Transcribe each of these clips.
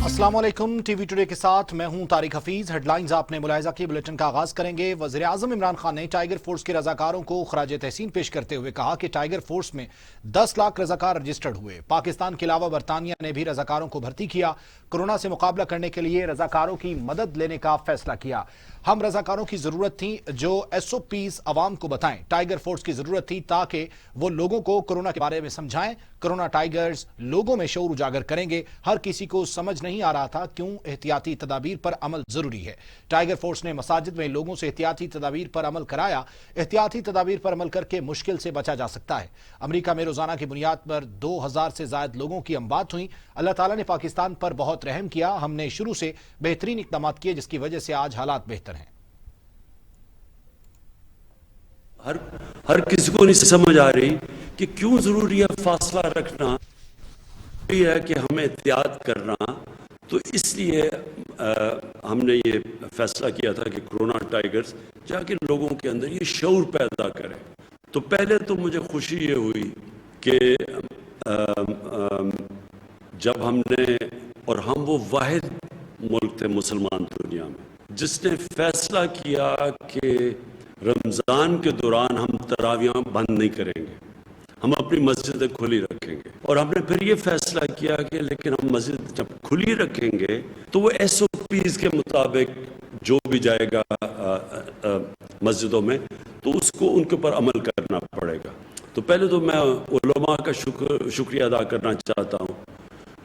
अस्सलाम वालेकुम। TV today के साथ मैं हूं तारिक हफीज। हेडलाइंस आपने मुलाहिजा की। बुलेटिन का आगाज करेंगे। वज़ीर आज़म इमरान खान ने टाइगर फोर्स के रजाकारों को खराज तहसीन पेश करते हुए कहा कि टाइगर फोर्स में 10 लाख रजाकार रजिस्टर्ड हुए। पाकिस्तान के अलावा बरतानिया ने भी रजाकारों को भर्ती किया। कोरोना से मुकाबला करने के लिए रजाकारों की मदद लेने का फैसला किया। हम रजाकारों की जरूरत थी जो SOPs अवाम को बताएं। टाइगर फोर्स की जरूरत थी ताकि वो लोगों को कोरोना के बारे में समझाएं। कोरोना टाइगर्स लोगों में शऊर उजागर करेंगे। हर किसी को समझ नहीं आ रहा था क्यों एहतियाती तदाबीर पर अमल जरूरी है। टाइगर फोर्स ने मसाजिद में लोगों से एहतियाती तदाबीर पर अमल कराया। एहतियाती तदाबीर पर अमल करके मुश्किल से बचा जा सकता है। अमेरिका में रोजाना की बुनियाद पर 2000 से ज्यादा लोगों की अमवात हुई। अल्लाह ताला ने पाकिस्तान पर बहुत रहम किया। हमने शुरू से बेहतरीन इकदाम किए जिसकी वजह से आज हालात बेहतर हैं। हर किसी को नहीं समझ आ रही कि क्यों जरूरी है फासला रखना, ये है कि हमें एहतियात करना। तो इसलिए हमने ये फैसला किया था कि कोरोना टाइगर्स जाके लोगों के अंदर ये शऊर पैदा करें। तो पहले तो मुझे खुशी ये हुई कि जब हमने, और हम वो वाहिद मुल्क थे मुसलमान दुनिया में जिसने फैसला किया कि रमज़ान के दौरान हम तरावियाँ बंद नहीं करेंगे, हम अपनी मस्जिदें खुली रखेंगे। और हमने फिर ये फैसला किया कि लेकिन हम मस्जिद जब खुली रखेंगे तो वो SOPs के मुताबिक जो भी जाएगा मस्जिदों में तो उसको उनके ऊपर अमल करना पड़ेगा। तो पहले तो मैं उलमा का शुक्रिया अदा करना चाहता हूँ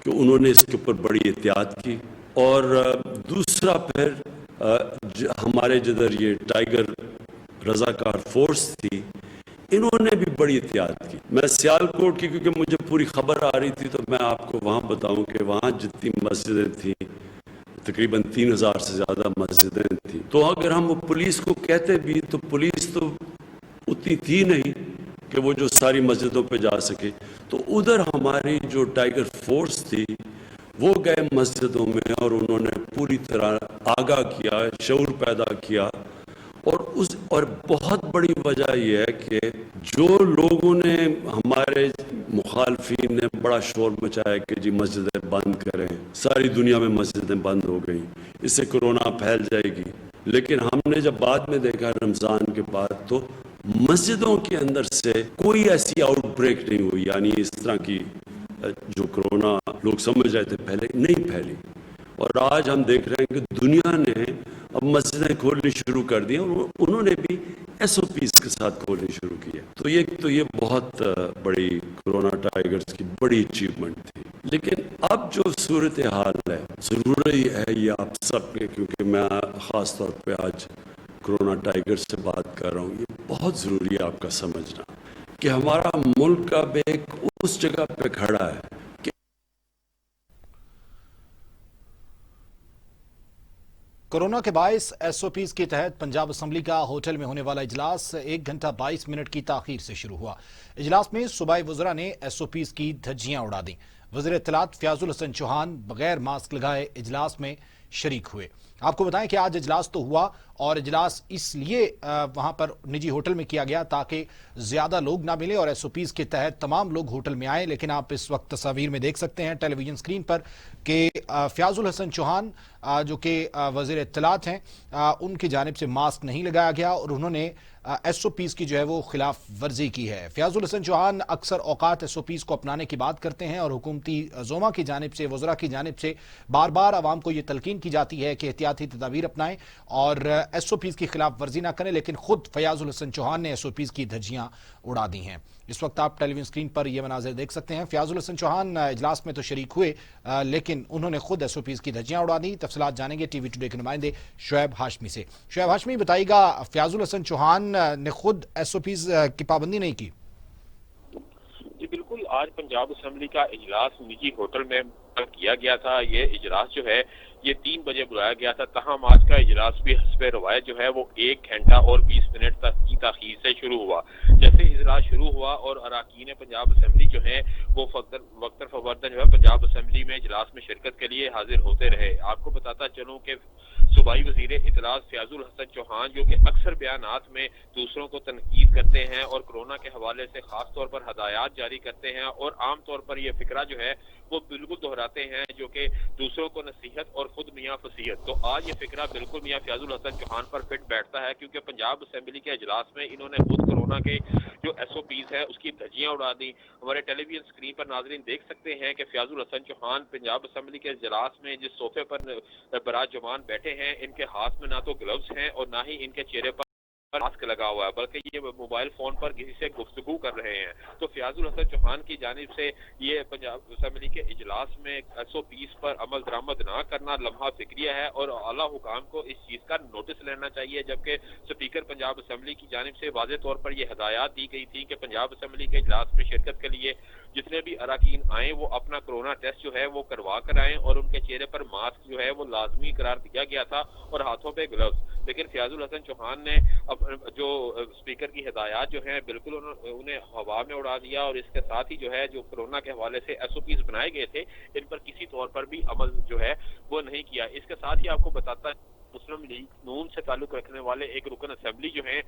कि उन्होंने इसके ऊपर बड़ी एहतियात की। और दूसरा फिर हमारे जिधर ये टाइगर रजाकार फोर्स थी, इन्होंने भी बड़ी एहतियात की। मैं सियालकोट की, क्योंकि मुझे पूरी खबर आ रही थी, तो मैं आपको वहाँ बताऊँ कि वहाँ जितनी मस्जिदें थी तकरीबन 3000 से ज़्यादा मस्जिदें थी। तो अगर हम पुलिस को कहते भी तो पुलिस तो उतनी थी नहीं कि वो जो सारी मस्जिदों पे जा सके। तो उधर हमारी जो टाइगर फोर्स थी वो गए मस्जिदों में और उन्होंने पूरी तरह आगाह किया, शऊर पैदा किया। और बहुत बड़ी वजह यह है कि जो लोगों ने, हमारे मुखालफिन ने बड़ा शोर मचाया कि जी मस्जिदें बंद करें, सारी दुनिया में मस्जिदें बंद हो गई, इससे कोरोना फैल जाएगी। लेकिन हमने जब बाद में देखा रमज़ान के बाद तो मस्जिदों के अंदर से कोई ऐसी आउटब्रेक नहीं हुई, यानी इस तरह की जो कोरोना लोग समझ रहे थे पहले, नहीं फैली। और आज हम देख रहे हैं कि दुनिया ने अब मस्जिदें खोलनी शुरू कर दी और उन्होंने भी SOPs के साथ खोलनी शुरू की है। तो ये बहुत बड़ी कोरोना टाइगर्स की बड़ी अचीवमेंट थी। लेकिन अब जो सूरत हाल है, ज़रूरी है ये आप सब के, क्योंकि मैं ख़ास तौर पे आज कोरोना टाइगर्स से बात कर रहा हूँ, ये बहुत ज़रूरी है आपका समझना कि हमारा मुल्क अब एक उस जगह पे खड़ा है। कोरोना के बायस SOPs के तहत पंजाब असम्बली का होटल में होने वाला इजलास 1 घंटा 22 मिनट की ताखीर से शुरू हुआ। इजलास में सूबाई वज़रा ने SOPs की धज्जियां उड़ा दी। वज़ीर इत्तलात फयाजुल हसन चौहान बगैर मास्क लगाए इजलास में शरीक हुए। आपको बताएं कि आज इजलास तो हुआ और इजलास इसलिए वहां पर निजी होटल में किया गया ताकि ज्यादा लोग ना मिले और SOPs के तहत तमाम लोग होटल में आए। लेकिन आप इस वक्त तस्वीर में देख सकते हैं टेलीविजन स्क्रीन पर कि फयाजुल हसन चौहान जो कि वज़ीर इत्तलात हैं, उनकी जानिब से मास्क नहीं लगाया गया और उन्होंने SOPs की जो है वो खिलाफ वर्जी की है। फयाजुल हसन चौहान अक्सर औकात SOPs को अपनाने की बात करते हैं और हुकूमती ज़ोमा की जानिब से, वज़रा की जानिब से बार बार आवाम को ये तलकीन की जाती है कि एहतियाती तदाबीर अपनाएं और SOPs की खिलाफ वर्जी ना करें। लेकिन खुद फयाजुल हसन चौहान ने SOPs की धज्जियां उड़ा दी हैं। इस वक्त आप टेलीविजन स्क्रीन पर यह मनाजिर देख सकते हैं। फयाजुल हसन चौहान इजलास में तो शरीक हुए लेकिन उन्होंने खुद SOPs की धज्जियां उड़ा दी। तफसीलात जानेंगे टीवी टुडे के नुमाइंदे शुएब हाशमी से। शुएब हाशमी, बताइएगा, फयाजुल हसन चौहान ने खुद SOPs की पाबंदी नहीं की? जी बिल्कुल, आज पंजाब असम्बली का इजलास निजी होटल में किया गया था। ये इजलास जो है ये 3 बजे बुलाया गया था, तहम आज का इजलास भी हस्बे रवायत जो है वो 1 घंटा और 20 मिनट तक की ताखीर से शुरू हुआ। जैसे इजलास शुरू हुआ और अरकान पंजाब असम्बली जो है वो वक्तर फवरदन जो है पंजाब असम्बली में इजलास में शिरकत के लिए हाजिर होते रहे। आपको बताता चलूं कि सूबाई वजीर इत्तलात फयाजुल हसन चौहान, जो कि अक्सर बयानात में दूसरों को तनकीद करते हैं और कोरोना के हवाले से खास तौर पर हदायत जारी करते हैं और आम तौर पर यह फिक्रा जो है वो बिल्कुल दोहराते हैं, जो कि दूसरों को नसीहत और खुद मियाँ फसीहत। तो आज ये फिक्रा बिल्कुल मियाँ फयाजुल हसन चौहान पर फिट बैठता है, क्योंकि पंजाब असेंबली के इजलास में इन्होंने खुद कोरोना के जो SOPs है उसकी धज्जियां उड़ा दी। हमारे टेलीविजन स्क्रीन पर नाजरीन देख सकते हैं कि फयाजुल हसन चौहान पंजाब असेंबली के इजलास में जिस सोफे पर बरात जमान बैठे हैं, इनके हाथ में ना तो ग्लव्स हैं और ना ही इनके चेहरे पर मास्क लगा हुआ है, बल्कि ये मोबाइल फोन पर किसी से गुफ्तगू कर रहे हैं। तो फयाजुल हसन चौहान की जानिब से ये पंजाब असेंबली के इजलास में SOPs पर अमल दरामद ना करना लम्हा फिक्रिया है और आला हुकाम को इस चीज का नोटिस लेना चाहिए। जबकि स्पीकर पंजाब असेंबली की जानिब से वाज़ेह तौर पर यह हदायत दी गई थी कि पंजाब असेंबली के इजलास में शिरकत के लिए जितने भी अरकान आए वो अपना कोरोना टेस्ट जो है वो करवा कर आए और उनके चेहरे पर मास्क जो है वो लाजमी करार दिया गया था और हाथों पे ग्लव्स। लेकिन फयाजुल हसन चौहान ने अब जो स्पीकर की हिदायत जो है बिल्कुल उन्हें हवा में उड़ा दिया और इसके साथ ही जो है जो कोरोना के हवाले से SOPs बनाए गए थे इन पर किसी तौर पर भी अमल जो है वो नहीं किया। इसके साथ ही आपको बताता मुस्लिम लीग नून से ताल्लुक रखने वाले एक रुकन असेंबली जो है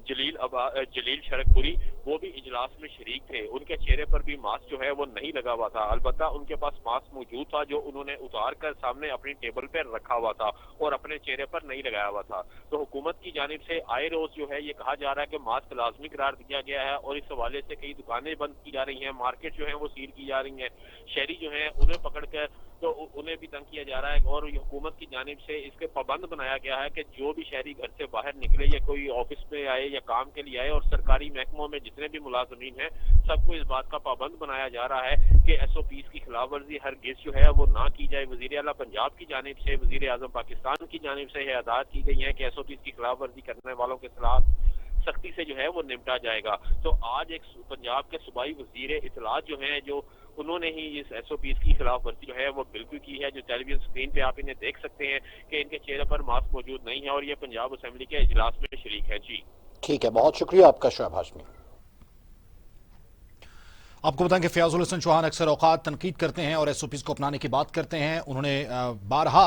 जलील शरकपुरी, वो भी इजलास में शरीक थे। उनके चेहरे पर भी मास्क जो है वो नहीं लगा हुआ था, अलबत्ता उनके पास मास्क मौजूद था जो उन्होंने उतार कर सामने अपनी टेबल पर रखा हुआ था और अपने चेहरे पर नहीं लगाया हुआ था। तो हुकूमत की जानिब से आए रोज जो है ये कहा जा रहा है कि मास्क लाजमी करार दिया गया है और इस हवाले से कई दुकानें बंद की जा रही हैं, मार्केट जो है वो सील की जा रही हैं। शहरी जो है उन्हें पकड़ कर तो उन्हें भी तंग किया जा रहा है और हुकूमत की जानिब से इसके पाबंद बनाया गया है कि जो भी शहरी घर से बाहर निकले या कोई ऑफिस में आए या काम के लिए आए और सरकारी महकमों में जितने भी मुलाजमीन हैं सबको इस बात का पाबंद बनाया जा रहा है कि SOPs की खिलाफ वर्जी हरगिज जो है वो ना की जाए। वजीर आला पंजाब की जानिब से, वजीर आजम पाकिस्तान की जानिब से यह हदायत की गई है कि SOPs की खिलाफ वर्जी करने वालों के खिलाफ सख्ती से जो है वो निपटा जाएगा। तो आज एक पंजाब के सूबाई वजीर इत्तलात जो हैं जो उन्होंने ही इस SOPs की खिलाफ वर्जी जो है वो बिल्कुल की है। जो टेलीविजन स्क्रीन पे आप इन्हें देख सकते हैं कि इनके चेहरे पर मास्क मौजूद नहीं है और ये पंजाब असेंबली के इजलास में शरीक है। जी ठीक है, बहुत शुक्रिया आपका शोएब हाशमी। आपको बताएं कि फयाजुल हसन चौहान अक्सर औकात तनकीद करते हैं और SOPs को अपनाने की बात करते हैं। उन्होंने बारहा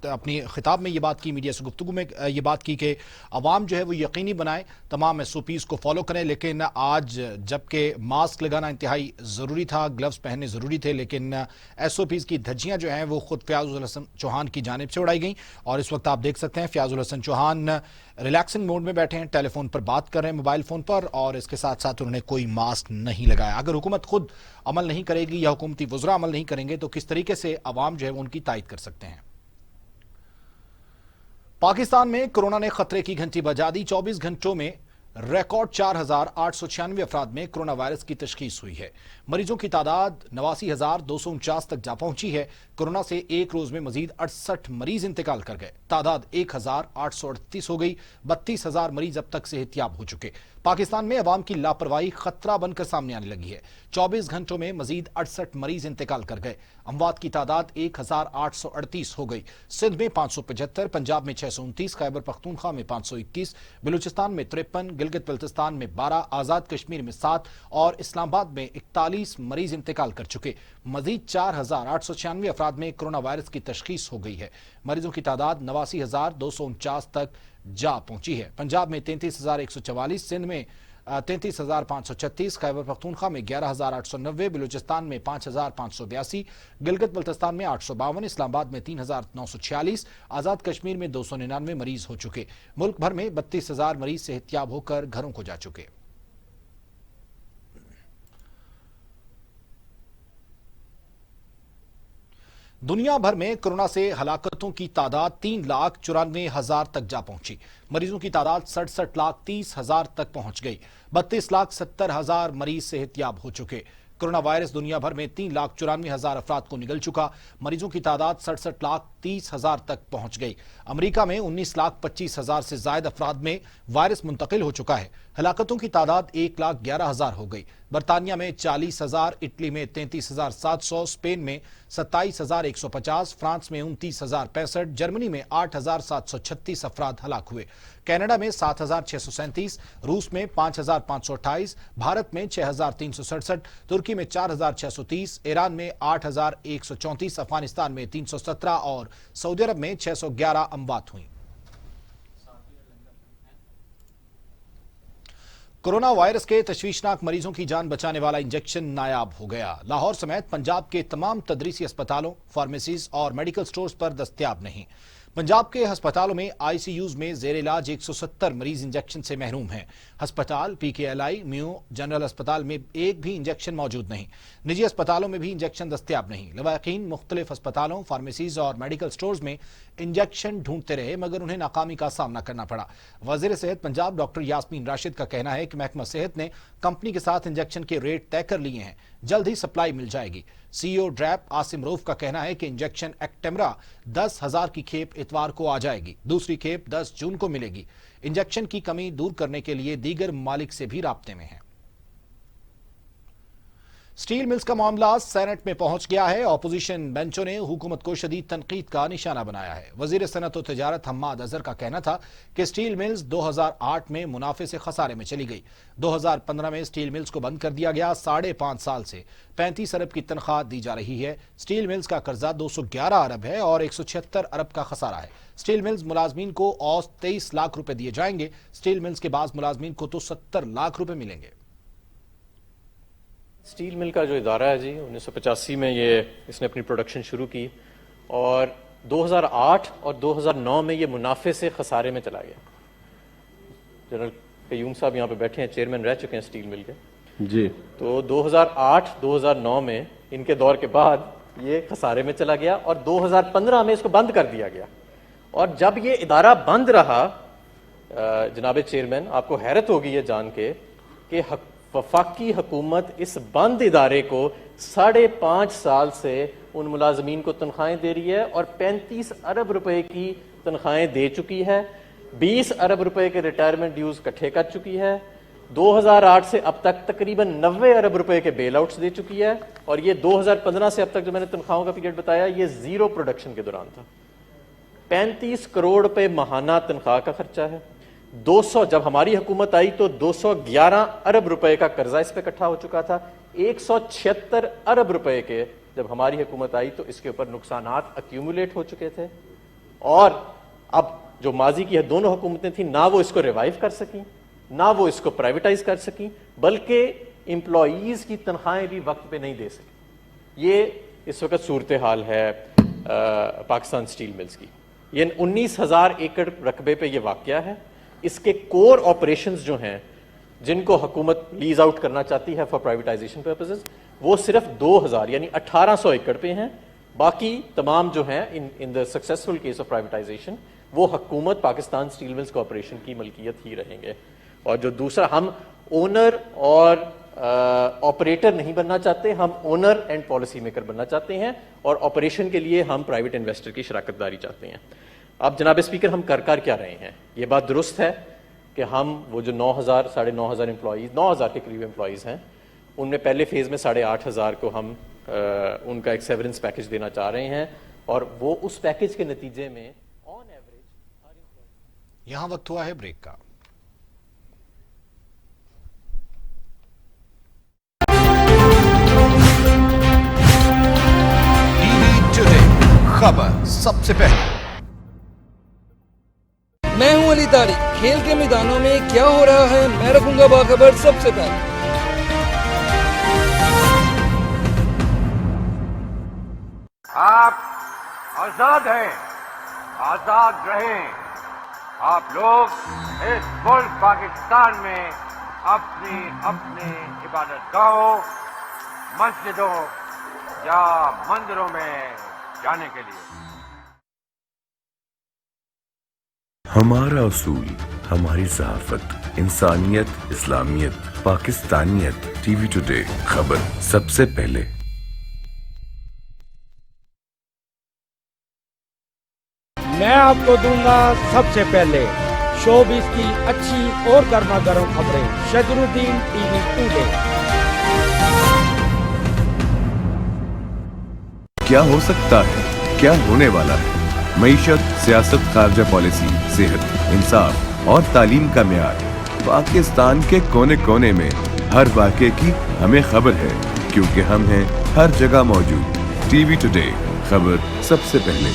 अपनी खिताब में ये बात की, मीडिया से गुफ्तगू में ये बात की कि अवाम जो है वो यकीनी बनाए तमाम SOPs को फॉलो करें। लेकिन आज जबकि मास्क लगाना इंतहाई ज़रूरी था, ग्लव्स पहनने ज़रूरी थे, लेकिन SOPs की धज्जियाँ जो हैं वो खुद फयाजुल हसन चौहान की जानिब से उड़ाई गई। और इस वक्त आप देख सकते हैं फयाजुल हसन चौहान रिलैक्सिंग मोड में बैठे हैं, टेलीफोन पर बात कर रहे हैं मोबाइल फ़ोन पर, और इसके साथ साथ उन्होंने कोई मास्क नहीं लगाया। अगर हुकूमत खुद अमल नहीं करेगी या हुकूमती वज़रा अमल नहीं करेंगे तो किस तरीके से अवाम जो है वो उनकी तायद कर सकते हैं। पाकिस्तान में कोरोना ने खतरे की घंटी बजा दी। 24 घंटों में रिकॉर्ड 4,896 अफराद में कोरोना वायरस की तशखीस हुई है। मरीजों की तादाद 89,249 तक जा पहुंची है। कोरोना से एक रोज में मजीद 68 मरीज इंतकाल कर गए। तादाद 1,838 हो गई। 32,000 मरीज अब तक सेहतियाब हो चुके। पाकिस्तान में अवाम की लापरवाही खतरा बनकर सामने आने लगी है। 24 घंटों में मजीद 68 मरीज इंतकाल कर गए। अमवात की तादाद 1,838 हो गई। सिंध में 575, पंजाब में 629, खैबर पख्तूनख्वा में 521, बलूचिस्तान में 53, गिलगित बल्तिस्तान में 12, आजाद कश्मीर में 7 और इस्लामाबाद में 41 मरीज इंतकाल कर चुके। मजीद 4,896 अफराद में कोरोना वायरस की तशखीस हो गई है। मरीजों की तादाद 89,249 तक जा पहुंची है। पंजाब में 33,144, सिंध में 33,536, खैबर पख्तूनख्वा में 11,890, बलूचिस्तान में 5,582, गिलगित बल्तिस्तान में 852, इस्लामाबाद में 3,946, आजाद कश्मीर में 299 मरीज हो चुके। मुल्क भर में 32,000 मरीज सेहतियाब होकर घरों को जा चुके। दुनिया भर में कोरोना से हलाकतों की तादाद 3,94,000 तक जा पहुंची। मरीजों की तादाद 67,30,000 तक पहुंच गई। 32,70,000 मरीज सेहतियाब हो चुके। कोरोना वायरस दुनिया भर में 3,94,000 अफराद को निगल चुका। मरीजों की तादाद 67,30,000 तक पहुंच गई। अमेरिका में 19,25,000 से ज्यादा अफराद में वायरस मुंतकिल हो चुका है। हलाकतों की तादाद 1,11,000 हो गई। बरतानिया में 40,000, इटली में 33,700, स्पेन में 27,150, फ्रांस में 29,065, जर्मनी में 8,736 अफराद हलाक हुए। कनाडा में 7,637, रूस में 5,528, भारत में 6,367, तुर्की में 4,630, ईरान में 8,134, अफगानिस्तान में 317 और सऊदी अरब में 611 अमवात हुई। कोरोना वायरस के तशवीशनाक मरीजों की जान बचाने वाला इंजेक्शन नायाब हो गया। लाहौर समेत पंजाब के तमाम तदरीसी अस्पतालों, फार्मेसीज और मेडिकल स्टोर्स पर दस्तयाब नहीं। पंजाब के अस्पतालों में आईसीयूज में जेर इलाज 170 मरीज इंजेक्शन से महरूम हैं। अस्पताल, पीकेएलआई, म्यू जनरल अस्पताल में एक भी इंजेक्शन मौजूद नहीं। निजी अस्पतालों में भी इंजेक्शन दस्तयाब नहीं। लवाकीन मुख्तलिफ अस्पतालों, फार्मेसीज और मेडिकल स्टोर्स में इंजेक्शन ढूंढते रहे मगर उन्हें नाकामी का सामना करना पड़ा। वजीर सेहत पंजाब डॉक्टर यास्मीन राशिद का कहना है कि महकमा सेहत ने कंपनी के साथ इंजेक्शन के रेट तय कर लिए हैं, जल्द ही सप्लाई मिल जाएगी। सीईओ ड्रैप आसिम रऊफ का कहना है कि इंजेक्शन एक्टेमरा 10,000 की खेप इतवार को आ जाएगी, दूसरी खेप 10 जून को मिलेगी। इंजेक्शन की कमी दूर करने के लिए दीगर ममालिक से भी राब्ते में है। स्टील मिल्स का मामला सेनेट में पहुंच गया है। अपोजिशन बेंचों ने हुकूमत को शदीद तनकीद का निशाना बनाया है। वजीर सनत और तजारत हम्माद अजहर का कहना था कि स्टील मिल्स 2008 में मुनाफे से खसारे में चली गई। 2015 में स्टील मिल्स को बंद कर दिया गया। 5.5 साल से 35 अरब की तनख्वाह दी जा रही है। स्टील मिल्स का कर्जा 211 अरब है और 176 अरब का खसारा है। स्टील मिल्स मुलाजमीन को औसत 23 लाख रुपए दिए जाएंगे। स्टील मिल्स के बाद मुलाजमीन को तो 70 लाख रुपए मिलेंगे। स्टील मिल का जो इदारा है जी 1985 में इसने अपनी प्रोडक्शन शुरू की और 2008 और 2009 में ये मुनाफे से खसारे में चला गया। जनरल कयूम साहब यहाँ पे बैठे हैं, चेयरमैन रह चुके हैं स्टील मिल के जी। तो 2008-2009 में इनके दौर के बाद ये खसारे में चला गया और 2015 में इसको बंद कर दिया गया। और जब ये इदारा बंद रहा, जनाब चेयरमैन, आपको हैरत होगी ये जान के कि वफाकी हुकूमत इस बंद इदारे को 5.5 साल से उन मुलाजमीन को तनख्वाहें दे रही है और 35 अरब रुपए की तनख्वाहें दे चुकी है। 20 अरब रुपए के रिटायरमेंट ड्यूज इकट्ठे कर चुकी है। 2008 से अब तक तकरीबन 90 अरब रुपए के बेल आउट्स दे चुकी है। और ये 2015 से अब तक जो मैंने तनख्वाहों का पीरियड बताया, ये जीरो प्रोडक्शन के दौरान था। 35 करोड़ रुपए माहाना तनख्वाह का खर्चा है। 200 जब हमारी हुकूमत आई तो 211 अरब रुपए का कर्जा इस पे इकट्ठा हो चुका था। 176 अरब रुपए के जब हमारी हुकूमत आई तो इसके ऊपर नुकसानात अक्यूमुलेट हो चुके थे। और अब जो माजी की दोनों हुकूमतें थी, ना वो इसको रिवाइव कर सकी, ना वो इसको प्राइवेटाइज कर सकी, बल्कि एम्प्लॉयज की तनख्वाहें भी वक्त पे नहीं दे सकी। ये इस वक्त सूरत हाल है पाकिस्तान स्टील मिल्स की। ये 19,000 एकड़ रकबे पे ये वाकया है। इसके कोर ऑपरेशंस जो हैं, जिनको हुकूमत लीज आउट करना चाहती है फॉर प्राइवेटाइजेशन पर्पसेस, वो सिर्फ 2,000 यानी 1,800 एकड़ पे हैं। बाकी तमाम जो हैं in the successful case of privatisation वो हुकूमत पाकिस्तान स्टील मिल्स कॉर्पोरेशन की मलकियत ही रहेंगे। और जो दूसरा, हम ओनर और ऑपरेटर नहीं बनना चाहते, हम ओनर एंड पॉलिसी मेकर बनना चाहते हैं और ऑपरेशन के लिए हम प्राइवेट इन्वेस्टर की शराकतदारी चाहते हैं। अब जनाब स्पीकर, हम कर क्या रहे हैं? ये बात दुरुस्त है कि हम वो जो 9,000 9,500 एम्प्लॉयज़, 9,000 के करीब एम्प्लॉयज़ हैं, उनमें पहले फेज़ में 8,500 को हम उनका एक सेवरेंस पैकेज देना चाह रहे हैं और वो उस पैकेज के नतीजे में ऑन एवरेज। यहां वक्त हुआ है ब्रेक का। टीवी टुडे खबर सबसे पहले। मैं हूं अली तारिक। खेल के मैदानों में क्या हो रहा है, मैं रखूंगा बाखबर सबसे पहले। आप आजाद हैं, आजाद रहें। आप लोग इस मुल्क पाकिस्तान में अपनी अपनी इबादतगाहों, मस्जिदों या मंदिरों में जाने के लिए। हमारा असूल, हमारी सहाफत, इंसानियत, इस्लामियत, पाकिस्तानियत। टीवी टुडे खबर सबसे पहले। मैं आपको दूंगा सबसे पहले शोबिज़ की अच्छी और गर्मा गर्म खबरें शजरुद्दीन टीवी टुडे। क्या हो सकता है, क्या होने वाला है। मईशत, सियासत, खारजा पॉलिसी, सेहत, इंसाफ और तालीम का मेयार। पाकिस्तान के कोने कोने में हर वाक़े की हमें खबर है, क्योंकि हम हैं हर जगह मौजूद। टीवी टुडे, खबर सबसे पहले।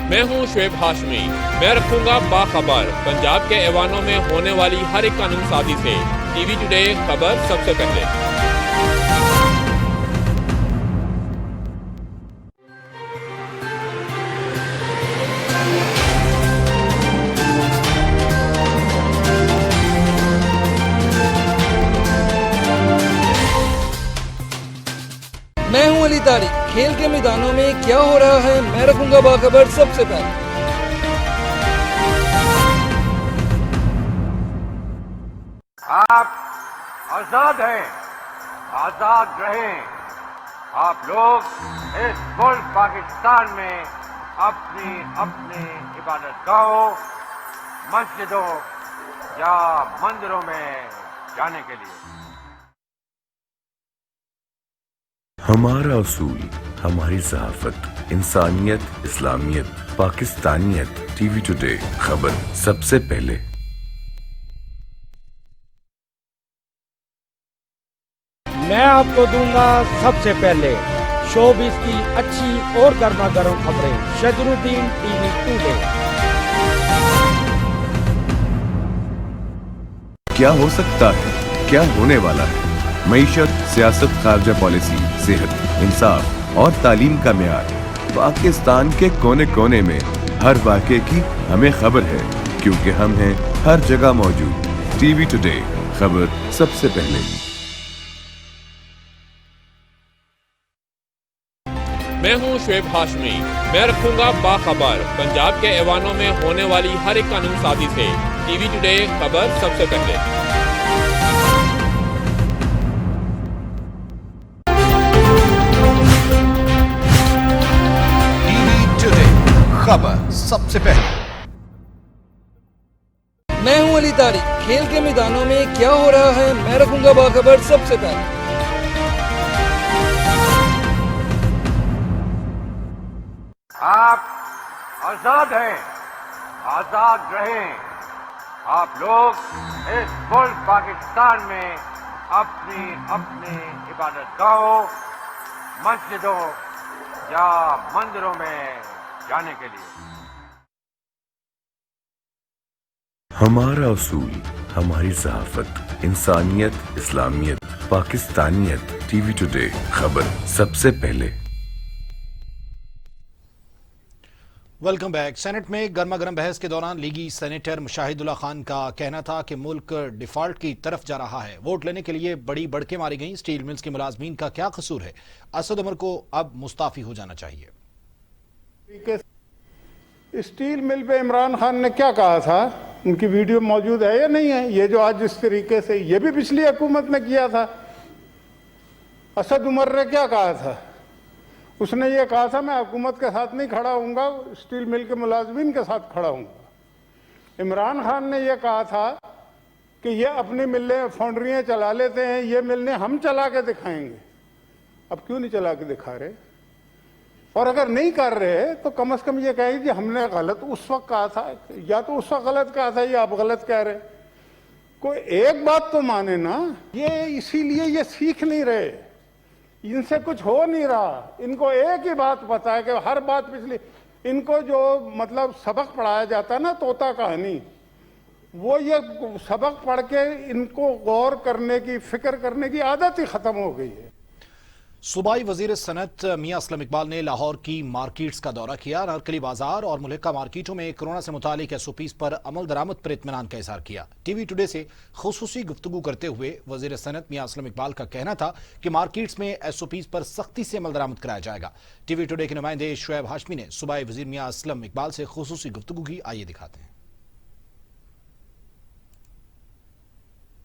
मैं हूं शुएब हाशमी। मैं रखूंगा बाखबर पंजाब के ऐवानों में होने वाली हर एक कानून साजी से। टीवी टुडे, खबर सबसे पहले। मैं हूं अली तारिक। खेल के मैदानों में क्या हो रहा है, मैं रखूंगा बाखबर सबसे पहले। आप आजाद हैं, आजाद रहें। आप लोग इस मुल्क पाकिस्तान में अपनी अपनी इबादत गाहों, मस्जिदों या मंदिरों में जाने के लिए। हमारा असूल, हमारी सहाफत, इंसानियत, इस्लामियत, पाकिस्तानियत। टीवी टुडे, खबर सबसे पहले। मैं आपको दूंगा सबसे पहले शोबिज़ की अच्छी और गर्मा गर्म खबरें शजरुद्दीन टीवी टुडे। क्या हो सकता है, क्या होने वाला है। मईशत, सियासत, खारजा पॉलिसी, सेहत, इंसाफ और तालीम का मेयार। पाकिस्तान के कोने कोने में हर वाक़े की हमें खबर है, क्योंकि हम हैं हर जगह मौजूद। टीवी टुडे, खबर सबसे पहले। मैं हूं शुएब हाशमी। मैं रखूंगा बाखबर पंजाब के ऐवानों में होने वाली हर एक कानून साजी से। टीवी टुडे, खबर सबसे पहले। खबर सबसे पहले। मैं हूं अली तारिक। खेल के मैदानों में क्या हो रहा है, मैं रखूंगा बाखबर सबसे पहले। आप आजाद हैं, आजाद रहें। आप लोग इस मुल्क पाकिस्तान में अपनी अपनी इबादत गाहों, मस्जिदों या मंदिरों में जाने के लिए। हमारा असूल, हमारी सहाफत, इंसानियत, इस्लामियत, पाकिस्तानियत। टीवी टुडे, खबर सबसे पहले। Welcome back. सेनेट में गर्मा गर्म बहस के दौरान लीगी सेनेटर मुशाहिदुल्ला खान का कहना था कि मुल्क डिफॉल्ट की तरफ जा रहा है। वोट लेने के लिए बड़ी बड़कें मारी गईं। स्टील मिल्स के मुलाजमीन का क्या कसूर है। असद उमर को अब मुस्ताफी हो जाना चाहिए। स्टील मिल पे इमरान खान ने क्या कहा था, उनकी वीडियो मौजूद है या नहीं है। ये जो आज जिस तरीके से, ये भी पिछली हुकूमत ने किया था। असद उमर ने क्या कहा था, उसने ये कहा था मैं हुकूमत के साथ नहीं खड़ा हूँगा, स्टील मिल के मुलाजमीन के साथ खड़ा हूँगा। इमरान खान ने यह कहा था कि ये अपनी मिलें फाउंड्रियाँ चला लेते हैं, ये मिलें हम चला के दिखाएंगे। अब क्यों नहीं चला के दिखा रहे, और अगर नहीं कर रहे तो कम से कम ये कहें कि हमने गलत उस वक्त कहा था, या तो उस वक्त गलत कहा था या आप गलत कह रहे। कोई एक बात तो माने ना। ये इसीलिए ये सीख नहीं रहे, इनसे कुछ हो नहीं रहा। इनको एक ही बात पता है कि हर बात पिछली, इनको जो मतलब सबक पढ़ाया जाता है ना, तोता कहानी, वो ये सबक पढ़ के इनको गौर करने की, फिक्र करने की आदत ही खत्म हो गई है। सूबाई वजीर सनत मियां असलम इकबाल ने लाहौर की मार्केट्स का दौरा किया। नारकली बाजार और मुल्का मार्केटों में कोरोना से मुतालिक एसओपीज पर अमल दरामद पर इत्मीनान का इजहार किया। टीवी टुडे से खुसूसी गुफ्तगू करते हुए वजीर सनत मियां असलम इकबाल का कहना था कि मार्केट्स में एसओपीज पर सख्ती से अमल दरामद कराया जाएगा। टीवी टुडे के नुमाइंदे शुएब हाशमी ने सूबाई वजीर मियां असलम इकबाल से खुसूसी गुफ्तगू की। आइए दिखाते हैं।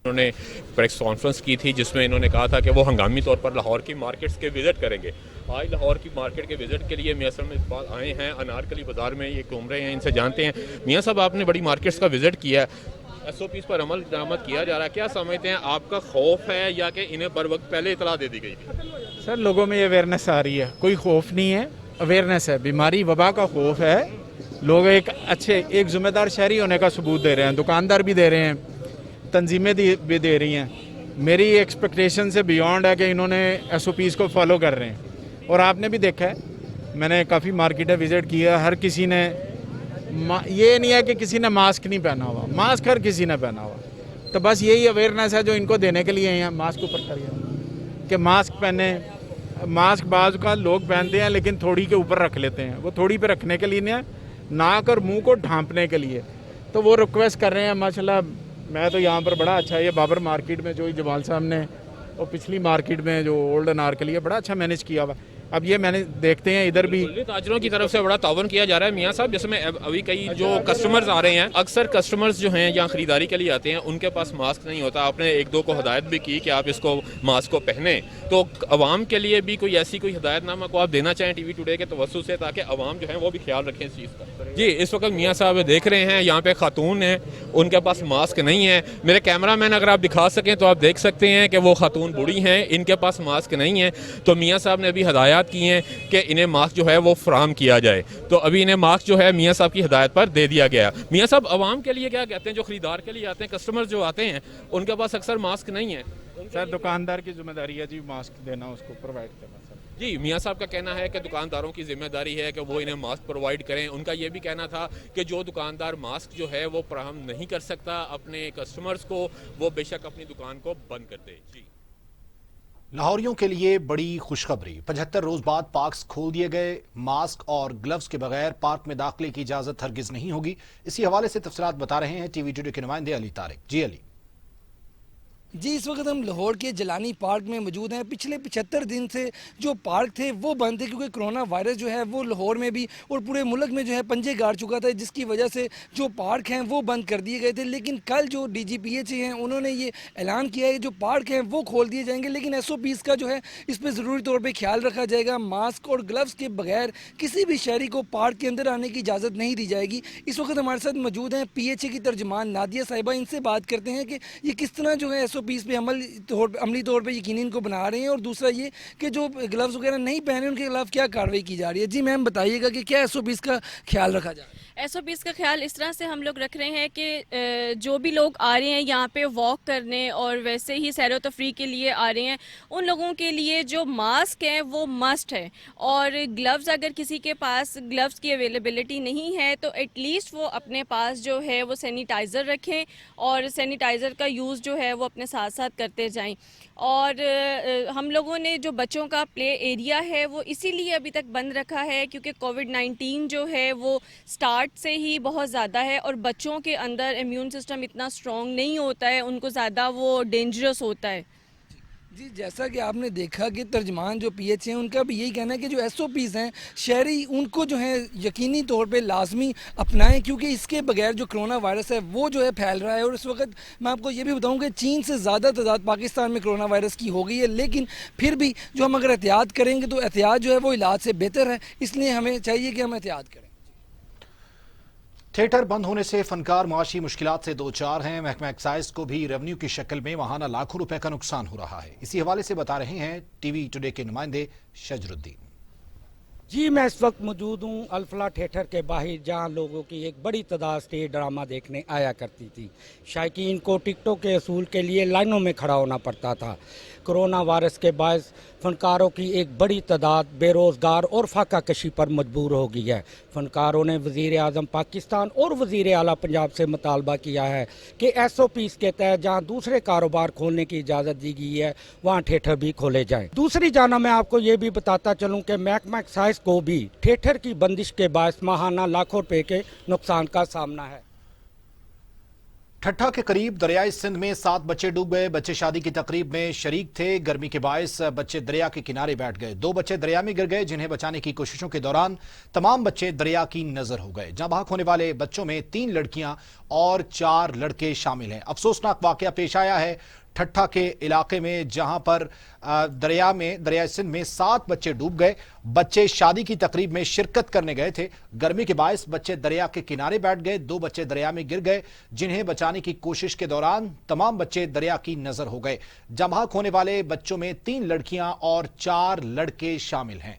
उन्होंने प्रेस कॉन्फ्रेंस की थी जिसमें इन्होंने कहा था कि वो हंगामी तौर पर लाहौर की मार्केट्स के विजिट करेंगे آج لاہور کی مارکیٹ کے وزٹ کے لیے میاں صاحب اقبال آئے ہیں, انارکلی بازار میں یہ گھوم رہے ہیں, ان سے جانتے ہیں. میاں صاحب آپ نے بڑی مارکیٹس کا وزٹ کیا ہے, ایس او پیز پر عمل درآمد کیا جا رہا ہے, کیا سمجھتے ہیں آپ کا خوف ہے یا کہ انہیں بر وقت پہلے اطلاع دے دی گئی تھی؟ سر لوگوں میں یہ اویئرنیس آ رہی ہے, کوئی خوف نہیں ہے, اویئرنیس ہے. بیماری وبا کا خوف ہے, لوگ ایک ذمہ دار شہری ہونے کا ثبوت دے رہے ہیں, دکاندار بھی دے رہے ہیں, تنظیمیں بھی دے رہی ہیں. میری ایکسپیکٹیشن سے بیونڈ ہے کہ انہوں نے ایس او پیز کو فالو کر رہے ہیں. اور آپ نے بھی دیکھا ہے, میں نے کافی مارکیٹیں وزٹ کیا, ہر کسی نے, یہ نہیں ہے کہ کسی نے ماسک نہیں پہنا ہوا, ماسک ہر کسی نے پہنا ہوا. تو بس یہی اویئرنیس ہے جو ان کو دینے کے لیے ہیں. ماسک اوپر کریے کہ ماسک پہنے. ماسک بعض کا لوگ پہنتے ہیں لیکن تھوڑی کے اوپر رکھ لیتے ہیں, وہ تھوڑی پہ رکھنے کے لیے نہیں, ناک اور منہ کو ڈھانپنے کے لیے. تو وہ ریکویسٹ کر رہے ہیں. ماشاءاللہ میں تو یہاں پر بڑا اچھا, یہ بابر مارکیٹ میں جو جمال صاحب نے, اور پچھلی مارکیٹ میں جو اولڈ انارکلی ہے, بڑا اچھا مینیج کیا ہوا. اب یہ میں نے دیکھتے ہیں ادھر بھی تاجروں کی طرف سے بڑا تعاون کیا جا رہا ہے میاں صاحب. جس میں ابھی کئی جو کسٹمرز آ رہے ہیں, اکثر کسٹمرز جو ہیں یہاں خریداری کے لیے آتے ہیں, ان کے پاس ماسک نہیں ہوتا. آپ نے ایک دو کو ہدایت بھی کی کہ آپ اس کو ماسک کو پہنیں, تو عوام کے لیے بھی کوئی ایسی کوئی ہدایت نامہ کو آپ دینا چاہیں ٹی وی ٹوڈے کے توسط سے, تاکہ عوام جو ہیں وہ بھی خیال رکھیں اس چیز کا؟ جی اس وقت میاں صاحب دیکھ رہے ہیں, یہاں پہ خاتون ہیں, ان کے پاس ماسک نہیں ہے. میرے کیمرہ مین اگر آپ دکھا سکیں تو آپ دیکھ سکتے ہیں کہ وہ خاتون بوڑھی ہیں, ان کے پاس ماسک نہیں ہے. تو میاں صاحب نے ابھی ہدایات کی ہیں کہ انہیں ماسک جو ہے وہ فراہم کیا جائے. تو ابھی انہیں ماسک جو ہے میاں صاحب کی ہدایت پر دے دیا گیا. میاں صاحب عوام کے لیے کیا کہتے ہیں, جو خریدار کے لیے آتے ہیں, کسٹمر جو آتے ہیں, ان کے پاس اکثر ماسک نہیں ہے. سر دکاندار کی ذمہ داری ہے جی ماسک دینا, اس کو پرووائڈ کرنا. سر جی میاں صاحب کا کہنا ہے کہ دکانداروں کی ذمہ داری ہے کہ وہ انہیں ماسک پرووائڈ کریں. ان کا یہ بھی کہنا تھا کہ جو دکاندار ماسک جو ہے وہ فراہم نہیں کر سکتا اپنے کسٹمرز کو, وہ بے شک اپنی دکان کو بند کر دے. جی لاہوریوں کے لیے بڑی خوشخبری, 75 روز بعد پارکس کھول دیے گئے. ماسک اور گلوز کے بغیر پارک میں داخلے کی اجازت ہرگز نہیں ہوگی. اسی حوالے سے تفصیلات بتا رہے ہیں ٹی وی ٹوڈے کے نمائندے علی طارق. جی علی. جی اس وقت ہم لاہور کے جیلانی پارک میں موجود ہیں. پچھلے 75 دن سے جو پارک تھے وہ بند تھے, کیونکہ کرونا وائرس جو ہے وہ لاہور میں بھی اور پورے ملک میں جو ہے پنجے گاڑ چکا تھا, جس کی وجہ سے جو پارک ہیں وہ بند کر دیے گئے تھے. لیکن کل جو ڈی جی پی ایچ ہیں انہوں نے یہ اعلان کیا ہے کہ جو پارک ہیں وہ کھول دیے جائیں گے, لیکن ایس او پیز کا جو ہے اس پہ ضروری طور پہ خیال رکھا جائے گا. ماسک اور گلوز کے بغیر کسی بھی شہری کو پارک کے اندر آنے کی اجازت نہیں دی جائے گی. اس وقت ہمارے ساتھ موجود ہیں پی ایچ اے کی ترجمان نادیہ صاحبہ. ان سے بات کرتے ہیں کہ یہ کس طرح جو ہے ایس او پیز پہ عملی طور پہ یقینی ان کو بنا رہے ہیں, اور دوسرا یہ کہ جو گلوز وغیرہ نہیں پہنے ان کے خلاف کیا کارروائی کی جا رہی ہے. جی میم بتائیے گا کہ کیا ایس او پیز کا خیال رکھا جا رہا ہے؟ ایس او پیز کا خیال اس طرح سے ہم لوگ رکھ رہے ہیں کہ جو بھی لوگ آ رہے ہیں یہاں پہ واک کرنے اور ویسے ہی سیر و تفریح کے لیے آ رہے ہیں, ان لوگوں کے لیے جو ماسک ہے وہ مسٹ ہے. اور گلوز اگر کسی کے پاس گلوز کی اویلیبلٹی نہیں ہے تو ایٹ لیسٹ وہ اپنے پاس جو ہے وہ سینیٹائزر رکھیں, اور سینیٹائزر کا یوز جو ہے وہ اپنے ساتھ ساتھ کرتے جائیں. اور ہم لوگوں نے جو بچوں کا پلے ایریا ہے وہ اسی لیے ابھی تک بند رکھا ہے کیونکہ کووڈ-19 جو ہے وہ سٹارٹ سے ہی بہت زیادہ ہے, اور بچوں کے اندر امیون سسٹم اتنا اسٹرانگ نہیں ہوتا ہے, ان کو زیادہ وہ ڈینجرس ہوتا ہے. جی جیسا کہ آپ نے دیکھا کہ ترجمان جو پی ایچ ہیں ان کا بھی یہی کہنا ہے کہ جو ایس او پیز ہیں شہری ان کو جو ہے یقینی طور پہ لازمی اپنائیں, کیونکہ اس کے بغیر جو کرونا وائرس ہے وہ جو ہے پھیل رہا ہے. اور اس وقت میں آپ کو یہ بھی بتاؤں کہ چین سے زیادہ تعداد پاکستان میں کرونا وائرس کی ہو گئی ہے, لیکن پھر بھی جو ہم اگر احتیاط کریں گے تو احتیاط جو ہے وہ علاج سے بہتر ہے, اس لیے ہمیں چاہیے کہ ہم احتیاط کریں. تھیٹر بند ہونے سے فنکار معاشی مشکلات سے دوچار ہیں. محکمہ ایکسائز کو بھی ریونیو کی شکل میں ماہانہ لاکھوں روپے کا نقصان ہو رہا ہے. اسی حوالے سے بتا رہے ہیں ٹی وی ٹوڈے کے نمائندے شجر الدین. جی میں اس وقت موجود ہوں الفلا تھیٹر کے باہر, جہاں لوگوں کی ایک بڑی تعداد اسٹیج ڈرامہ دیکھنے آیا کرتی تھی. شائقین کو ٹکٹوں کے اصول کے لیے لائنوں میں کھڑا ہونا پڑتا تھا. کرونا وائرس کے باعث فنکاروں کی ایک بڑی تعداد بے روزگار اور فاقہ کشی پر مجبور ہو گئی ہے. فنکاروں نے وزیر اعظم پاکستان اور وزیر اعلیٰ پنجاب سے مطالبہ کیا ہے کہ ایس او پیز کے تحت جہاں دوسرے کاروبار کھولنے کی اجازت دی گئی ہے وہاں تھیٹر بھی کھولے جائیں. دوسری جانب میں آپ کو یہ بھی بتاتا چلوں کہ محکمہ ایکسائز کو بھی تھیٹر کی بندش کے باعث ماہانہ لاکھوں روپے کے نقصان کا سامنا ہے. ٹھٹھا کے قریب دریائے سندھ میں 7 بچے ڈوب گئے. بچے شادی کی تقریب میں شریک تھے. گرمی کے باعث بچے دریا کے کنارے بیٹھ گئے. 2 بچے دریا میں گر گئے, جنہیں بچانے کی کوششوں کے دوران تمام بچے دریا کی نظر ہو گئے. جاں بحق ہونے والے بچوں میں 3 لڑکیاں اور 4 لڑکے شامل ہیں. افسوسناک واقعہ پیش آیا ہے ठट्ठा के इलाके में जहां पर दरिया सिंध में 7 बच्चे डूब गए। बच्चे शादी की तकरीब में शिरकत करने गए थे। गर्मी के बायस बच्चे दरिया के किनारे बैठ गए। 2 बच्चे दरिया में गिर गए, जिन्हें बचाने की कोशिश के दौरान तमाम बच्चे दरिया की नजर हो गए। जमहाक होने वाले बच्चों में 3 लड़कियां और 4 लड़के शामिल हैं।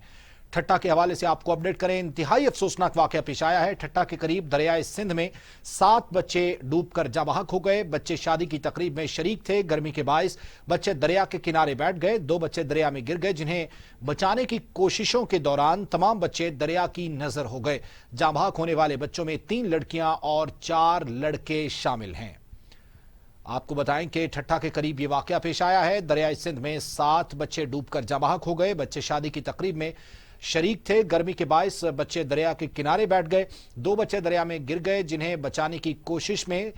ठट्ठा के हवाले से आपको अपडेट करें, इंतहाई अफसोसनाक वाकया पेश आया है। ठट्ठा के करीब दरियाए सिंध में 7 बच्चे डूबकर जमहाक हो गए। बच्चे शादी की तकरीब में शरीक थे। गर्मी के बायस बच्चे दरिया के किनारे बैठ गए। 2 बच्चे दरिया में गिर गए, जिन्हें बचाने की कोशिशों के दौरान तमाम बच्चे दरिया की नजर हो गए। जमहाक होने वाले बच्चों में 3 लड़कियां और 4 लड़के शामिल हैं। आपको बताएं कि ठट्ठा के करीब ये वाकया पेश आया है। दरियाए सिंध में 7 बच्चे डूबकर जमहाक हो गए। बच्चे शादी की तकरीब में शरीक थे। गर्मी के बायस बच्चे दरिया के किनारे बैठ गए। 2 बच्चे दरिया में गिर गए, जिन्हें बचाने की कोशिश में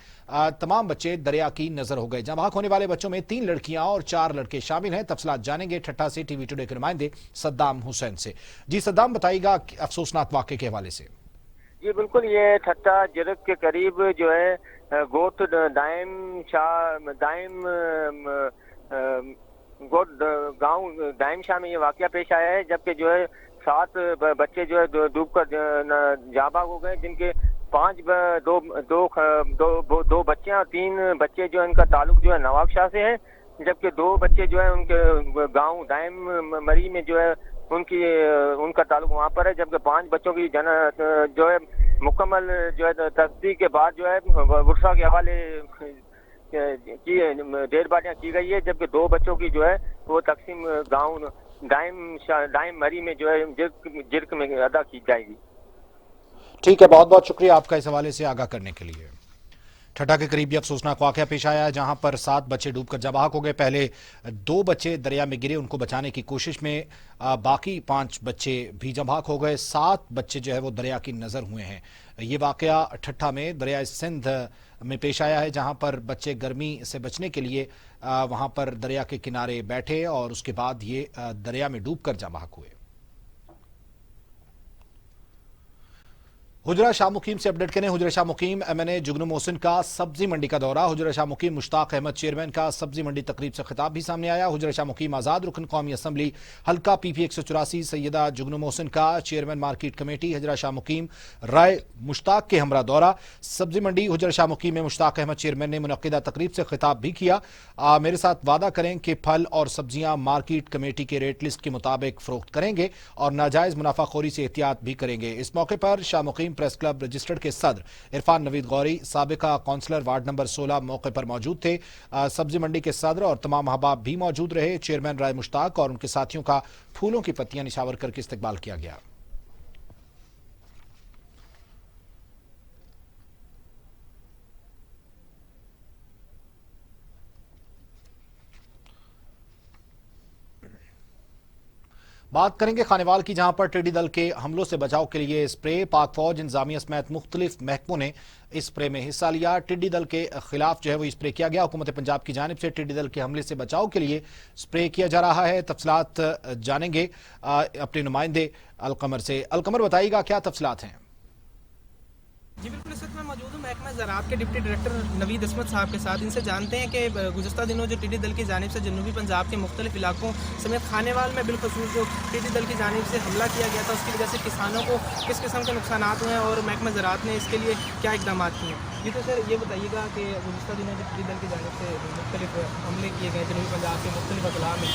तमाम बच्चे दरिया की नजर हो गए। जमहाक होने वाले बच्चों में 3 लड़कियां और 4 लड़के शामिल हैं। तफसीलात जानेंगे ठट्ठा से टीवी टुडे के नुमाइंदे सद्दाम हुसैन से। जी सद्दाम, बताइएगा अफसोसनाक वाकये के हवाले से। जी बिल्कुल, ये ठट्ठा जिरक के करीब जो है गोट गांव दाइम शाह में ये वाकया पेश आया है, जबकि जो है 7 बच्चे जो है डूबकर जाबाग हो गए, जिनके 2 बच्चे और 3 बच्चे जो है इनका ताल्लुक जो है नवाब शाह से है, जबकि 2 बच्चे जो है उनके गांव दाइम मरी में जो है उनका ताल्लुक वहाँ पर है, जबकि 5 बच्चों की जो है मुकम्मल जो है तस्दीक के बाद जो है वर्षा के हवाले की डेढ़ बाटियाँ की गई है, जबकि 2 बच्चों की जो है वो तकसीम गांव दाइम मरी में जो है जिरक में अदा की जाएगी। ठीक है, बहुत बहुत शुक्रिया आपका इस हवाले से आगाह करने के लिए। ठट्ठा के करीब अफसोसनाक वाकया पेश आया है, जहां पर 7 बच्चे डूबकर जमहाक हो गए। पहले 2 बच्चे दरिया में गिरे, उनको बचाने की कोशिश में बाकी 5 बच्चे भी जमहाक हो गए। 7 बच्चे जो है वो दरिया की नजर हुए हैं। ये वाकया ठट्ठा में दरिया सिंध में पेश आया है, जहां पर बच्चे गर्मी से बचने के लिए वहां पर दरिया के किनारे बैठे और उसके बाद ये दरिया में डूबकर जमहाक हुए। हुजरा शाह मुकीम से अपडेट करें। हुजरा शाह मुकीम, एमएनए जुगनू मोहसिन का सब्जी मंडी का दौरा। हुजरा शाह मुकीम मुश्ताक अहमद चेयरमैन का सब्जी मंडी तकरीब से खिताब भी सामने आया। हुजरा शाह मुकीम आजाद रुकन कौमी असम्बली हल्का पीपी 184 सैयदा जुगनू मोहसिन का चेयरमैन मार्केट कमेटी हुजरा शाह मुकीम राय मुश्ताक के हमरा दौरा। सब्जी मंडी हुजरा शाह मुकीम में मुश्ताक अहमद चेयरमैन ने मुनक्किदा तकरीब से खिताब भी किया। मेरे साथ वादा करें कि फल और सब्जियां मार्केट कमेटी के रेट लिस्ट के मुताबिक फरोख्त करेंगे और नाजायज मुनाफाखोरी से एहतियात भी करेंगे। इस मौके पर Shah Muqeem press club registered के सदर इरफान नवीद गौरी, साबिका काउंसलर वार्ड नंबर 16 मौके पर मौजूद थे। सब्जी मंडी के सदर और तमाम अहबाब भी मौजूद रहे। चेयरमैन राय मुश्ताक और उनके साथियों का फूलों की पत्तियां निछावर करके इस्तकबाल किया गया। बात करेंगे खानेवाल की, जहां पर टिड्डी दल के हमलों से बचाव के लिए स्प्रे, पाक फौज इंतजामिया समेत मुख्तलिफ महकमों ने इस स्प्रे में हिस्सा लिया। टिड्डी दल के खिलाफ जो है वो स्प्रे किया गया। हुकूमत पंजाब की जानिब से टिड्डी दल के हमले से बचाव के लिए स्प्रे किया जा रहा है। तफसीलात जानेंगे अपने नुमाइंदे अलकमर से। अलकमर, बताइएगा क्या तफसीलात हैं? जी बिल्कुल, इस वक्त मैं मौजूद हूँ महकमा ज़राअत के डिप्टी डायरेक्टर नवीद असमत साहब के साथ। इनसे जानते हैं कि गुज़श्ता दिनों जो टिड्डी दल की जानिब से जनूबी पंजाब के मुख्तलिफ इलाकों समेत खानेवाल में बिलखसूस जो टिड्डी दल की जानिब से हमला किया गया था, उसकी वजह से किसानों को किस किस्म के नुकसान हुए हैं और महकमा ज़राअत ने इसके लिए क्या इकदाम किए हैं। जी तो सर ये बताइएगा कि गुज़श्ता दिनों जो टिड्डी दल की जानिब से मुख्तलिफ हमले किए गए जनूबी पंजाब के मुख्तलिफ अजला में,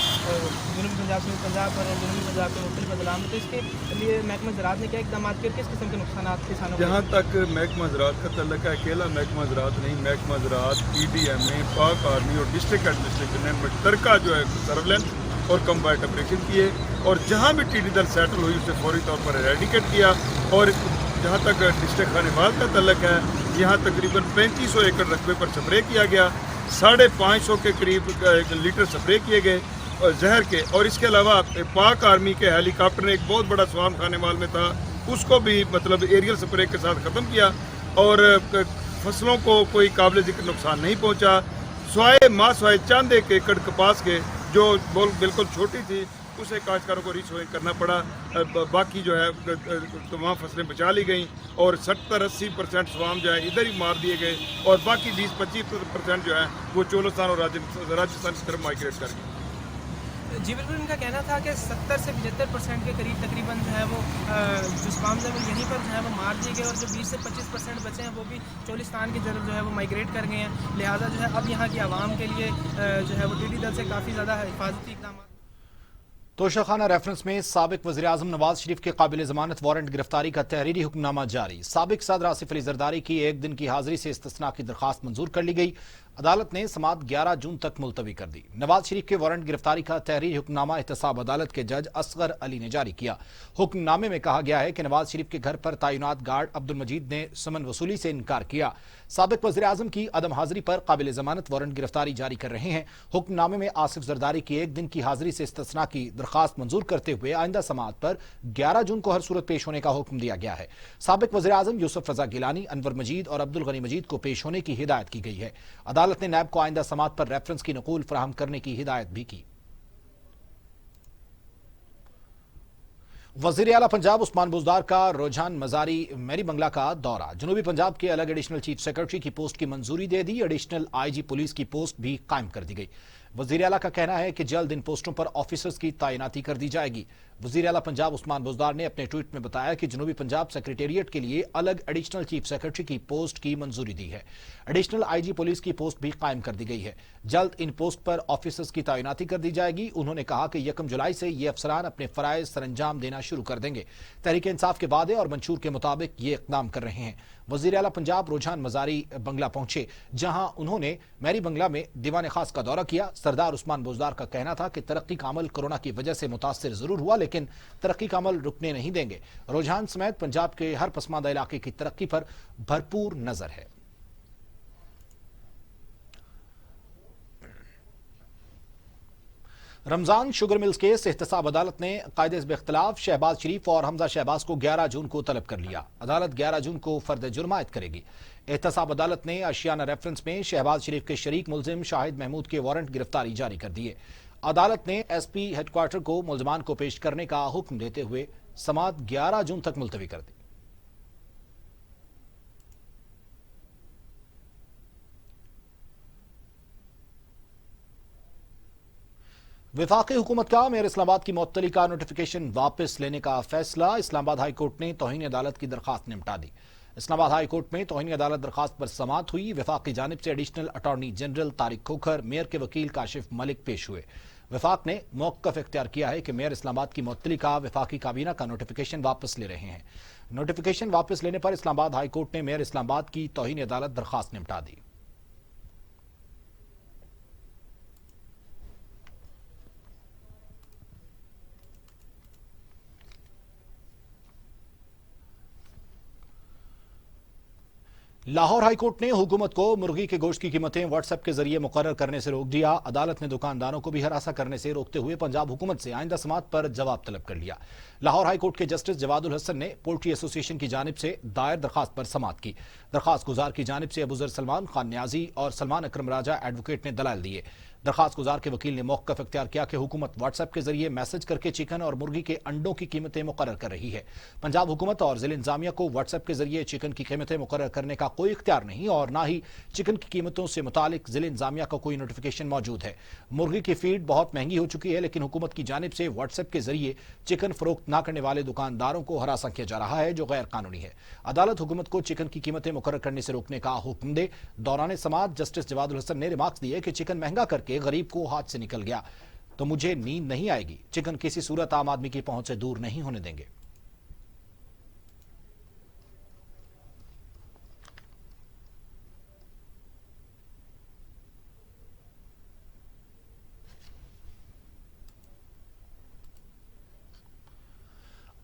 जनूबी पंजाब से पंजाब और जनूबी पंजाब के मुख्तलिफ अजला में, तो इसके लिए महकमा ज़राअत ने क्या इकदाम किए, किस किस्म के नुकसान किसानों को? जहाँ तक महकमा ज़राअत का तल्लुक है, अकेला महकमा ज़राअत नहीं, महकमा ज़राअत, PDMA, पाक आर्मी और डिस्ट्रिक्ट एडमिनिस्ट्रेशन ने मुश्तरका जो है सर्वेलेंस और कम्बाइंड ऑपरेशन किए और जहाँ भी टिड्डी दल सेटल हुई उसे फौरी तौर पर एरेडिकेट किया। और जहाँ तक डिस्ट्रिक्ट खानेवाल का तल्लुक है, यहाँ तकरीबन 3500 एकड़ रकबे पर स्प्रे किया गया, 550 के करीब लीटर स्प्रे किए गए जहर के। और इसके अलावा पाक आर्मी के हेलीकॉप्टर ने एक बहुत बड़ा स्वाम खानेवाल में था, उसको भी मतलब एरियल स्प्रे के साथ ख़त्म किया और फसलों को कोई काबिल ज़िक्र नुकसान नहीं पहुंचा। स्वाए चंद एक एकड़ कपास के जो बिल्कुल छोटी थी उसे काश्तकारों को रिच करना पड़ा। बाकी जो है तमाम फसलें बचा ली गई और 70-80% स्वाम जो है इधर ही मार दिए गए और बाकी 20-25% जो है वो चोलस्तान और राजस्थान की तरफ माइग्रेट कर गए। जी बिल्कुल, इनका कहना था कि 70 से 75% के करीब तकरीबन जो है वो जो स्वाम है वो यहीं पर जो है वो मार दिए गए और जो 20 से 25% बचे हैं वो भी चोलिस्तान की तरफ जो है वो माइग्रेट कर गए हैं। लिहाजा जो है अब यहाँ की आवाम के लिए जो है वो टिड्डी दल से काफ़ी ज़्यादा हिफाजती इक़दाम। तोशाखाना रेफरेंस में साबिक वज़ीर-ए-आज़म नवाज शरीफ के काबिल ज़मानत वारंट गिरफ्तारी का तहरीरी हुक्मनामा जारी। साबिक सदर आसिफ अली जरदारी की एक दिन की हाजिरी से इस्तिस्ना की दरखास्त मंजूर कर ली गई। अदालत ने समाअत 11 जून तक मुलतवी कर दी। नवाज शरीफ के वारंट गिरफ्तारी का तहरीरी हुक्मनामा एहतसाब अदालत के जज असगर अली ने जारी किया। हुक्मनामे में कहा गया है कि नवाज शरीफ के घर पर तैनात गार्ड अब्दुल मजीद ने समन वसूली से इनकार किया। साबिक वज़ीर-ए-आज़म की अदम हाजिरी पर काबिल ज़मानत वारंट गिरफ्तारी जारी कर रहे हैं। हुक्मनामे में आसिफ जरदारी की एक दिन की हाजिरी से इस्तिस्ना की दरखास्त मंजूर करते हुए आइंदा समाअत पर 11 जून को हर सूरत पेश होने का हुक्म दिया गया है। साबिक वज़ीर-ए-आज़म यूसुफ रज़ा गिलानी, अनवर मजीद और अब्दुल गनी मजीद को पेश होने की हिदायत की गई है। अदालत ने नैब को आइंदा समाअत पर रेफरेंस की नकूल फराहम करने की हिदायत भी की। वज़ीर आला पंजाब उस्मान बुज़दार का रुझान मज़ारी मेरी बंगला का दौरा। जनूबी पंजाब के अलग एडिशनल चीफ सेक्रेटरी की पोस्ट की मंजूरी दे दी। एडिशनल IG पुलिस की पोस्ट भी कायम कर दी गई। वज़ीर आला का कहना है कि जल्द इन पोस्टों पर ऑफिसर्स की तैनाती कर दी जाएगी। वज़ीर आला पंजाब उस्मान बुज़दार ने अपने ट्वीट में बताया कि जनूबी पंजाब सेक्रेटेरिएट के लिए अलग एडिशनल चीफ सेक्रेटरी की पोस्ट की मंजूरी दी है। एडिशनल IG पुलिस की पोस्ट भी कायम कर दी गई है। जल्द इन पोस्ट पर ऑफिसर्स की तैनाती कर दी जाएगी। उन्होंने कहा कि 1 जुलाई से ये अफसरान अपने फराइज सरंजाम देना शुरू कर देंगे। तहरीक इंसाफ के वादे और मंशूर के मुताबिक ये इकदाम कर रहे हैं। वज़ीर आला पंजाब रुझान मज़ारी बंगला पहुंचे, जहां उन्होंने मेरी बंगला में दीवान खास का दौरा किया। सरदार उस्मान बुज़दार का कहना था कि तरक्की का अमल कोरोना की वजह से मुतासिर जरूर हुआ, लेकिन तरक्की का अमल रुकने नहीं देंगे। रुझान समेत पंजाब के हर पसमानदा इलाके की तरक्की पर भरपूर नजर है। रमजान शुगर मिल्स केस एहतसाब अदालत ने कायदे बेख्तिलाफ शहबाज शरीफ और हमजा शहबाज को 11 जून को तलब कर लिया। अदालत 11 जून को फर्द जुर्म आयद करेगी। एहतसाब अदालत ने अशियाना रेफरेंस में शहबाज शरीफ के शरीक मुलजिम शाहिद महमूद के वारंट गिरफ्तारी जारी कर दिए। अदालत ने SP हेडक्वार्टर को मुलजमान को पेश करने का हुक्म देते हुए समाअत 11 जून तक मुलतवी कर दी। वफाकी हुकूमत का मेयर इस्लामाबाद की मुअत्तली का नोटिफिकेशन वापस लेने का फैसला। इस्लामाबाद हाई कोर्ट ने तौहीन अदालत की दरखास्त निपटा दी। इस्लामाबाद हाई कोर्ट में तौहीन अदालत दरखास्त पर समाअत हुई। वफाक की जानिब से additional attorney general Tariq Khokhar, mayor के वकील काशिफ मलिक पेश हुए। वफाक ने मौक़िफ़ इख्तियार किया है कि मेयर इस्लामाबाद की मुअत्तली का वफाकी काबीना का नोटिफिकेशन वापस ले रहे हैं। नोटिफिकेशन वापस लेने पर इस्लामाबाद हाई कोर्ट ने मेयर इस्लामाबाद की तौहीन अदालत दरखास्त निपटा दी। लाहौर हाईकोर्ट ने हुकूमत को मुर्गी के गोश्त की कीमतें व्हाट्सएप के जरिए मुकर्रर करने से रोक दिया। अदालत ने दुकानदारों को भी हरासा करने से रोकते हुए पंजाब हुकूमत से आइंदा समाअत पर जवाब तलब कर लिया। लाहौर हाईकोर्ट के जस्टिस जवादुल हसन ने पोल्ट्री एसोसिएशन की जानिब से दायर दरखास्त पर समाअत की। दरखास्त गुजार की जानिब से अबूजर सलमान खान न्याजी और सलमान अकरम राजा एडवोकेट ने दलाल दिए। दरखास्त गुजार के वकील ने मौक़िफ़ इख्तियार किया कि हुकूमत व्हाट्सएप के जरिए मैसेज करके चिकन और मुर्गी के अंडों की कीमतें मुकर्रर कर रही है। पंजाब हुकूमत और ज़िला इंतज़ामिया को व्हाट्सएप के जरिए चिकन की कीमतें मुकर्रर करने का कोई इख्तियार नहीं और ना ही चिकन की कीमतों से मुतालिक ज़िला इंतज़ामिया का कोई नोटिफिकेशन मौजूद है। मुर्गी की फीड बहुत महंगी हो चुकी है, लेकिन हुकूमत की जानिब से व्हाट्सएप के जरिए चिकन फरोख्त न करने वाले दुकानदारों को हरासा किया जा रहा है, जो गैर कानूनी है। अदालत हुकूमत को चिकन की कीमतें मुकर्रर करने से रोकने का हुक्म दे। दौरान समाअत जस्टिस जवादुल हसन ने रिमार्क्स दिए कि चिकन महंगा करके गरीब को हाथ से निकल गया तो मुझे नींद नहीं आएगी। चिकन किसी सूरत आम आदमी की पहुंच से दूर नहीं होने देंगे।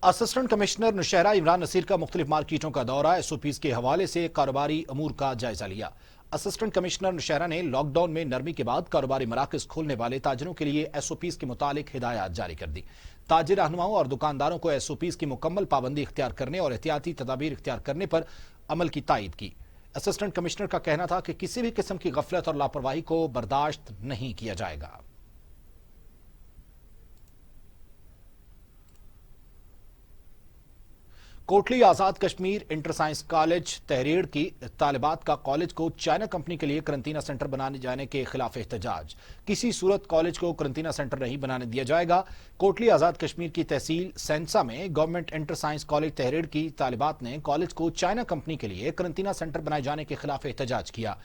असिस्टेंट कमिश्नर नौशहरा इमरान नसीर का मुख्तलिफ मार्केटों का दौरा। SOPs के हवाले से कारोबारी अमूर का जायजा लिया। असिस्टेंट कमिश्नर नौशहरा ने लॉकडाउन में नरमी के बाद कारोबारी मराकज खोलने वाले ताजरों के लिए SOPs के मुतालिक हिदायत जारी कर दी। ताजिर रहनुमाओं और दुकानदारों को SOPs की मुकम्मल पाबंदी इख्तियार करने और एहतियाती तदाबीर इख्तियार करने पर अमल की तायद की। असिस्टेंट कमिश्नर का कहना था कि किसी भी किस्म की गफलत और लापरवाही को बर्दाश्त नहीं किया जाएगा। कोटली आजाद कश्मीर इंटर साइंस कॉलेज तहरीर की तालिबात का कॉलेज को चाइना कंपनी के लिए करंटीना सेंटर बनाने जाने के खिलाफ एहतजाज। किसी सूरत कॉलेज को करंटीना सेंटर नहीं बनाने दिया जाएगा। कोटली आजाद कश्मीर की तहसील सेंसा में गवर्नमेंट इंटर साइंस कॉलेज तहरीर की तालिबात ने कॉलेज को चाइना कंपनी के लिए करंटीना सेंटर बनाए जाने के खिलाफ एहतजाज किया।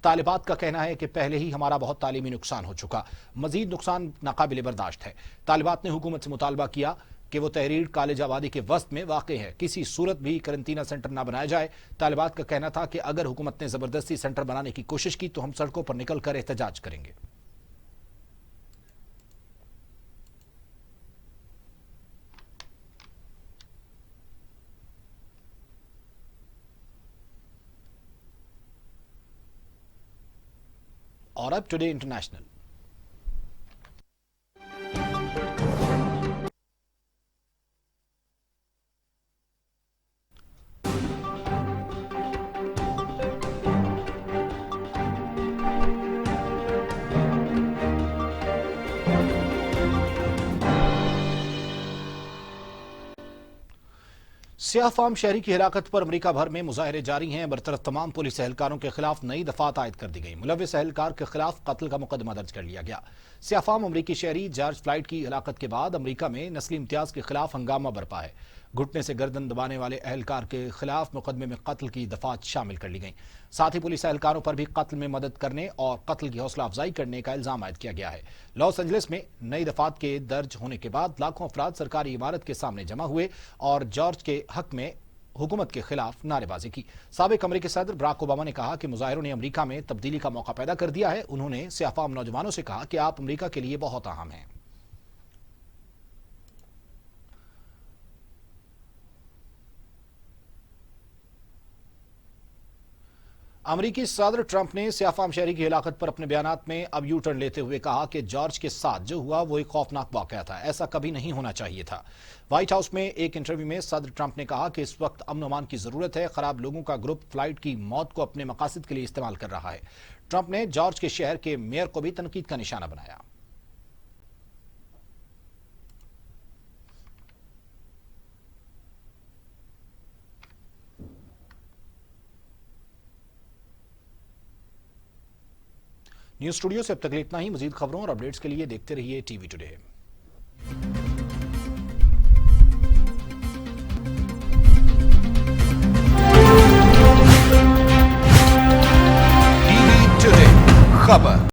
तालिबात का कहना है कि पहले ही हमारा बहुत तालीमी नुकसान हो चुका, मजीद नुकसान नाकाबिल बर्दाश्त है। तालिबात ने हुकूमत से मुतालबा किया कि वो तहरीर कॉलेज आबादी के वस्त में वाक़ है, किसी सूरत भी करंटीना सेंटर ना बनाया जाए। तालिबात का कहना था कि अगर हुकूमत ने जबरदस्ती सेंटर बनाने की कोशिश की तो हम सड़कों पर निकलकर एहतजाज करेंगे। और अब टुडे इंटरनेशनल। सियाह फाम शहरी की हिलाकत पर अमेरिका भर में मुजाहरे जारी हैं। बरतरफ तमाम पुलिस एहलकारों के खिलाफ नई दफात आयद कर दी गई। मुलविस एहलकार के खिलाफ कत्ल का मुकदमा दर्ज कर लिया गया। सियाह फाम अमरीकी शहरी जॉर्ज फ्लॉयड की हिलाकत के बाद अमेरिका में नस्ली इम्तियाज के खिलाफ हंगामा बरपा है। घुटने से गर्दन दबाने वाले एहलकार के खिलाफ मुकदमे में कत्ल की दफात शामिल कर ली गई। साथ ही पुलिस एहलकारों पर भी कत्ल में मदद करने और कत्ल की हौसला अफजाई करने का इल्जाम आयद किया गया है। लॉस एंजलिस में नई दफात के दर्ज होने के बाद लाखों अफराद सरकारी इमारत के सामने जमा हुए और जॉर्ज के हक में हुकूमत के खिलाफ नारेबाजी की। साबिक अमेरिकी सदर बराक ओबामा ने कहा कि मुजाहिरों ने अमेरिका में तब्दीली का मौका पैदा कर दिया है। उन्होंने सियाह-फाम नौजवानों से कहा कि आप अमेरिका के लिए बहुत अहम हैं। अमेरिकी सदर ट्रंप ने सियाह-फाम शहरी की हिलाकत पर अपने बयानात में अब यू टर्न लेते हुए कहा कि जॉर्ज के साथ जो हुआ वो एक खौफनाक वाकया था, ऐसा कभी नहीं होना चाहिए था। व्हाइट हाउस में एक इंटरव्यू में सदर ट्रंप ने कहा कि इस वक्त अमन अमान की जरूरत है। खराब लोगों का ग्रुप फ्लाइट की मौत को अपने मकासद के लिए इस्तेमाल कर रहा है। ट्रंप ने जॉर्ज के शहर के मेयर को भी तनकीद का निशाना बनाया। न्यूज स्टूडियो से अब तक इतना ही। मजीद खबरों और अपडेट्स के लिए देखते रहिए टीवी टुडे। खबर